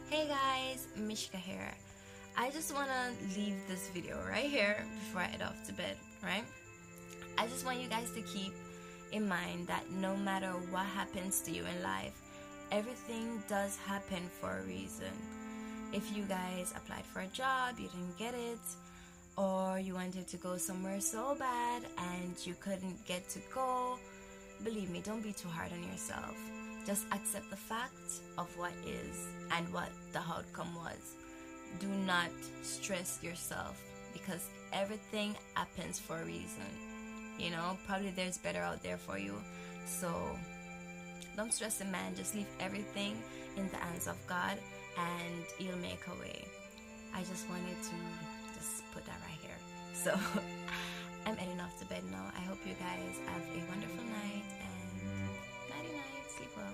Hey guys, Mishka here. I just want to leave this video right here before I head off to bed, right? I just want you guys to keep in mind that no matter what happens to you in life, everything does happen for a reason. If you guys applied for a job, you didn't get it, or you wanted to go somewhere so bad and you couldn't get to go, believe me, don't be too hard on yourself. Just accept the fact of what is and what the outcome was. Do not stress yourself because everything happens for a reason. You know, probably there's better out there for you. So don't stress a man, just leave everything in the hands of God and he'll make a way. I just wanted to just put that right here. So I'm heading off to bed now. I hope you guys have a wonderful night and nighty night, sleep well.